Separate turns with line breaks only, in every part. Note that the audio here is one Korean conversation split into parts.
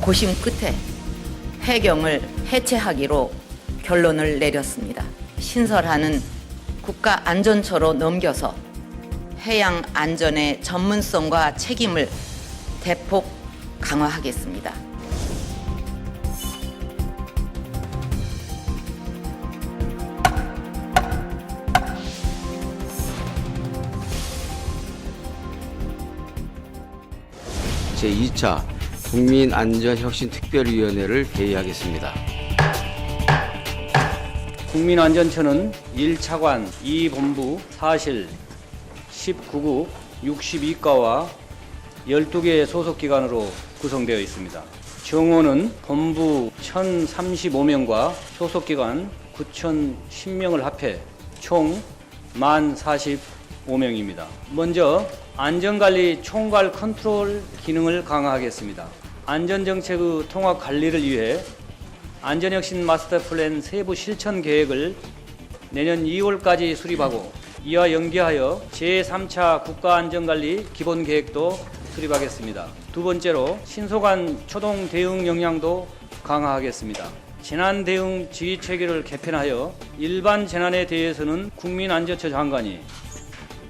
고심 끝에 해경을 해체하기로 결론을 내렸습니다. 신설하는 국가안전처로 넘겨서 해양 안전의 전문성과 책임을 대폭 강화하겠습니다.
제2차 국민안전혁신특별위원회를 개의하겠습니다.
국민안전처는 1차관 2본부 사실 19구 62가와 12개의 소속기관으로 구성되어 있습니다. 정원은 본부 1,035명과 소속기관 9,010명을 합해 총 10,045명입니다. 먼저 안전관리 총괄 컨트롤 기능을 강화하겠습니다. 안전정책의 통합 관리를 위해 안전혁신 마스터 플랜 세부 실천 계획을 내년 2월까지 수립하고 이와 연계하여 제3차 국가안전관리 기본계획도 수립하겠습니다. 두 번째로 신속한 초동 대응 역량도 강화하겠습니다. 재난 대응 지휘 체계를 개편하여 일반 재난에 대해서는 국민안전처 장관이,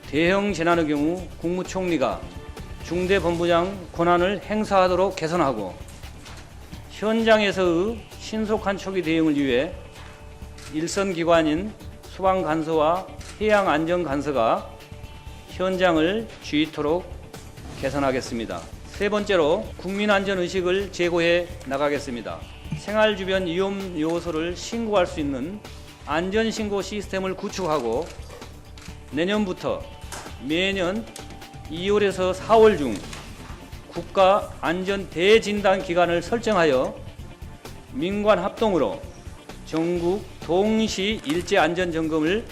대형 재난의 경우 국무총리가 중대본부장 권한을 행사하도록 개선하고, 현장에서의 신속한 초기 대응을 위해 일선 기관인 소방간서와 해양안전간서가 현장을 지휘토록 개선하겠습니다. 세 번째로 국민안전의식을 제고해 나가겠습니다. 생활 주변 위험 요소를 신고할 수 있는 안전신고 시스템을 구축하고 내년부터 매년 2월에서 4월 중 국가안전대진단 기간을 설정하여 민관 합동으로 전국 동시 일제 안전점검을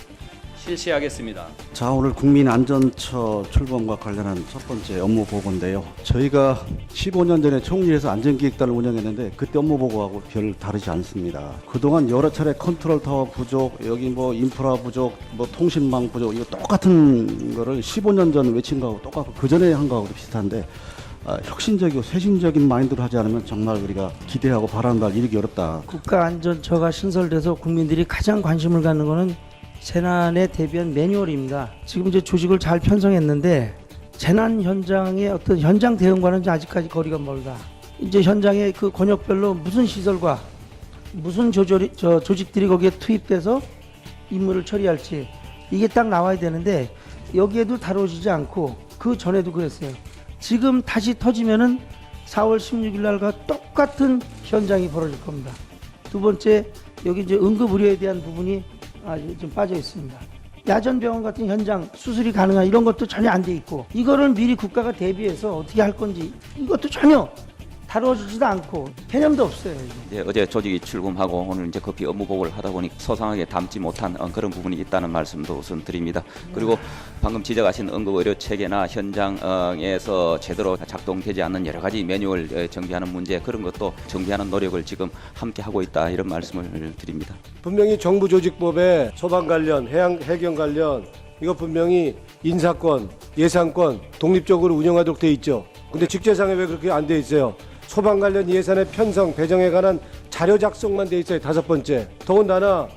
실시하겠습니다.
자, 오늘 국민안전처 출범과 관련한 첫 번째 업무 보고인데요. 저희가 15년 전에 총리에서 안전기획단을 운영했는데 그때 업무 보고하고 별 다르지 않습니다. 그동안 여러 차례 컨트롤 타워 부족, 여기 뭐 인프라 부족, 뭐 통신망 부족, 이거 똑같은 거를 15년 전 외친 거하고 똑같고 그 전에 한 거하고도 비슷한데 혁신적이고 쇄신적인 마인드로 하지 않으면 정말 우리가 기대하고 바라는 날 이루기 어렵다.
국가안전처가 신설돼서 국민들이 가장 관심을 갖는 거는 재난에 대비한 매뉴얼입니다. 지금 이제 조직을 잘 편성했는데 재난 현장의 어떤 현장 대응과는 아직까지 거리가 멀다. 이제 현장의 그 권역별로 무슨 시설과 무슨 조직들이 거기에 투입돼서 임무를 처리할지 이게 딱 나와야 되는데 여기에도 다뤄지지 않고 그 전에도 그랬어요. 지금 다시 터지면은 4월 16일 날과 똑같은 현장이 벌어질 겁니다. 두 번째, 여기 이제 응급의료에 대한 부분이 아주 좀 빠져 있습니다. 야전병원 같은 현장 수술이 가능한 이런 것도 전혀 안 돼 있고, 이거를 미리 국가가 대비해서 어떻게 할 건지 이것도 전혀 다뤄지지도 않고 개념도 없어요.
예, 어제 조직이 출범하고 오늘 이제 급히 업무 보고를 하다 보니 소상하게 담지 못한 그런 부분이 있다는 말씀도 우선 드립니다. 그리고 방금 지적하신 응급의료 체계나 현장에서 제대로 작동되지 않는 여러 가지 매뉴얼 정비하는 문제, 그런 것도 정비하는 노력을 지금 함께 하고 있다, 이런 말씀을 드립니다.
분명히 정부 조직법에 소방 관련, 해경 관련 이거 분명히 인사권, 예산권 독립적으로 운영하도록 돼 있죠. 근데 직제상에 왜 그렇게 안 돼 있어요? 소방 관련 예산의 편성, 배정에 관한 자료 작성만 돼 있어요. 5번째. 더군다나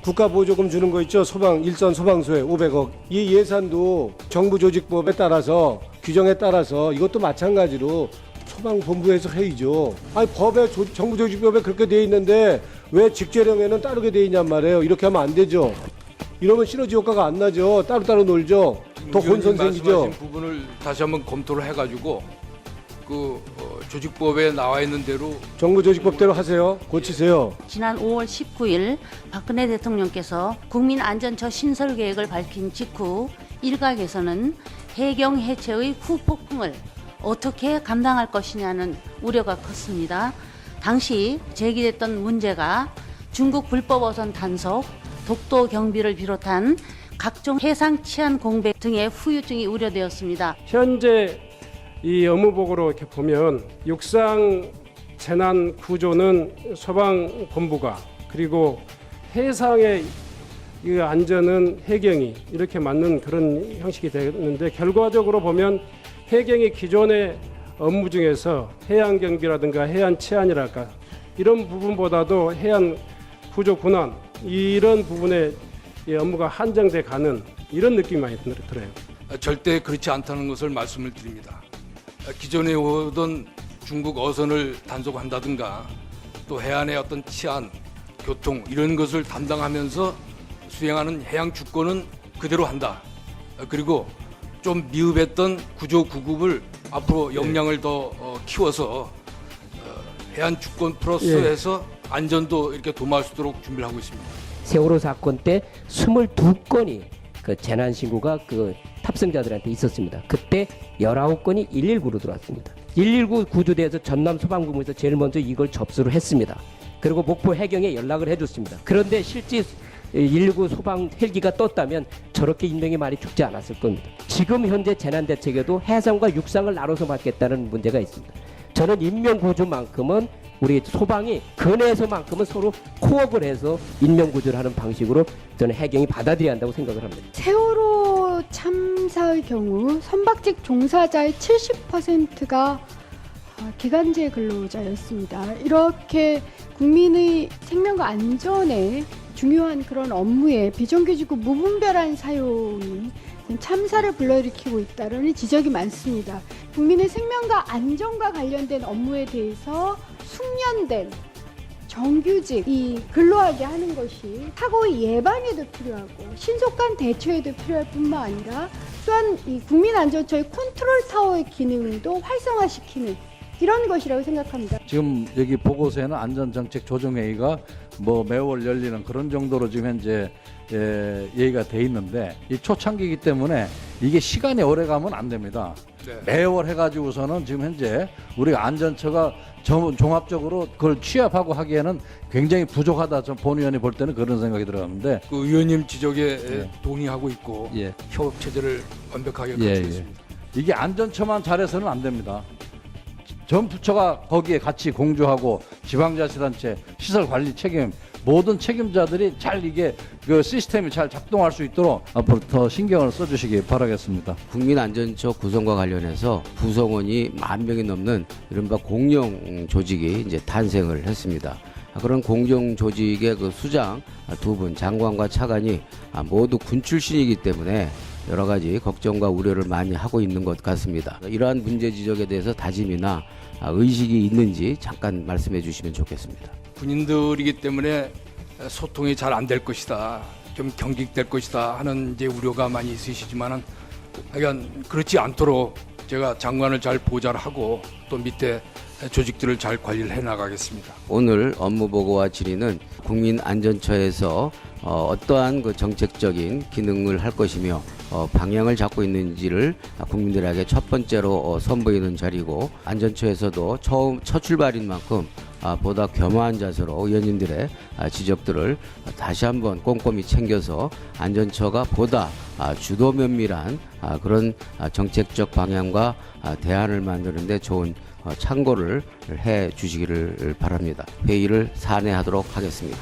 국가보조금 주는 거 있죠. 일선 소방서에 500억. 이 예산도 정부 조직법에 따라서, 규정에 따라서 이것도 마찬가지로 소방본부에서 해야죠. 아니 법에 정부 조직법에 그렇게 돼 있는데 왜 직제령에는 따르게 돼 있냔 말이에요. 이렇게 하면 안 되죠. 이러면 시너지 효과가 안 나죠. 따로따로 놀죠. 더 혼선 생기죠.
말씀하신 부분을 다시 한번 검토를 해가지고 조직법에 나와 있는 대로
정부 조직법대로 하세요. 고치세요.
지난 5월 19일 박근혜 대통령께서 국민안전처 신설 계획을 밝힌 직후 일각에서는 해경 해체의 후폭풍을 어떻게 감당할 것이냐는 우려가 컸습니다. 당시 제기됐던 문제가 중국 불법 어선 단속, 독도 경비를 비롯한 각종 해상 치안 공백 등의 후유증이 우려되었습니다.
현재 이 업무보고로 이렇게 보면 육상 재난 구조는 소방본부가, 그리고 해상의 이 안전은 해경이 이렇게 맞는 그런 형식이 되는데, 결과적으로 보면 해경이 기존의 업무 중에서 해안 경비라든가 해안 치안이랄까 이런 부분보다도 해안 구조 군안 이런 부분에 이 업무가 한정돼 가는 이런 느낌이 많이 들어요.
절대 그렇지 않다는 것을 말씀을 드립니다. 기존에 오던 중국 어선을 단속한다든가 또 해안의 어떤 치안, 교통 이런 것을 담당하면서 수행하는 해양 주권은 그대로 한다. 그리고 좀 미흡했던 구조 구급을 앞으로 역량을 더 키워서 해안 주권 플러스해서 안전도 이렇게 도모할 수 있도록 준비를 하고 있습니다.
세월호 사건 때 22건이 그 재난 신고가 그 탑승자들한테 있었습니다. 그때 19건이 119로 들어왔습니다. 119 구조대에서 전남 소방부에서 제일 먼저 이걸 접수를 했습니다. 그리고 목포 해경에 연락을 해줬습니다. 그런데 실제 119 소방 헬기가 떴다면 저렇게 인명이 많이 죽지 않았을 겁니다. 지금 현재 재난대책에도 해상과 육상을 나눠서 맡겠다는 문제가 있습니다. 저는 인명구조만큼은 우리 소방이 근해에서만큼은 서로 코업을 해서 인명구조를 하는 방식으로 저는 해경이 받아들여야 한다고 생각을 합니다.
세월호 참사의 경우 선박직 종사자의 70%가 기간제 근로자였습니다. 이렇게 국민의 생명과 안전에 중요한 그런 업무에 비정규직고 무분별한 사용이 참사를 불러일으키고 있다는 지적이 많습니다. 국민의 생명과 안전과 관련된 업무에 대해서 숙련된 정규직이 근로하게 하는 것이 사고의 예방에도 필요하고 신속한 대처에도 필요할 뿐만 아니라 또한 이 국민안전처의 컨트롤 타워의 기능도 활성화시키는 이런 것이라고 생각합니다.
지금 여기 보고서에는 안전정책조정회의가 뭐 매월 열리는 그런 정도로 지금 현재 얘기가 돼 있는데 이 초창기이기 때문에 이게 시간이 오래 가면 안 됩니다.
네.
매월 해가지고서는 지금 현재 우리가 안전처가 종합적으로 그걸 취합하고 하기에는 굉장히 부족하다. 전 본 의원이 볼 때는 그런 생각이 들어가는데
그 의원님 지적에 동의하고 있고
예.
협업 체제를 완벽하게 갖추고
예.
있습니다.
이게 안전처만 잘해서는 안 됩니다. 전 부처가 거기에 같이 공조하고 지방자치단체, 시설관리 책임 모든 책임자들이 잘 이게 그 시스템이 잘 작동할 수 있도록 앞으로 더 신경을 써주시기 바라겠습니다.
국민안전처 구성과 관련해서 구성원이 10,000명이 넘는 이른바 공영 조직이 이제 탄생을 했습니다. 그런 공정 조직의 그 수장 2분, 장관과 차관이 모두 군 출신이기 때문에 여러 가지 걱정과 우려를 많이 하고 있는 것 같습니다. 이러한 문제 지적에 대해서 다짐이나 의식이 있는지 잠깐 말씀해 주시면 좋겠습니다.
군인들이기 때문에 소통이 잘 안 될 것이다, 좀 경직될 것이다 하는 이제 우려가 많이 있으시지만은 하여간 그렇지 않도록 제가 장관을 잘 보좌를 하고 또 밑에 조직들을 잘 관리를 해 나가겠습니다.
오늘 업무 보고와 질의는 국민안전처에서 어떠한 그 정책적인 기능을 할 것이며 방향을 잡고 있는지를 국민들에게 첫 번째로 선보이는 자리고 안전처에서도 첫 출발인 만큼 보다 겸허한 자세로 의원님들의 지적들을 다시 한번 꼼꼼히 챙겨서 안전처가 보다 주도 면밀한 그런 정책적 방향과 대안을 만드는 데 좋은 참고를 해 주시기를 바랍니다. 회의를 산회하도록 하겠습니다.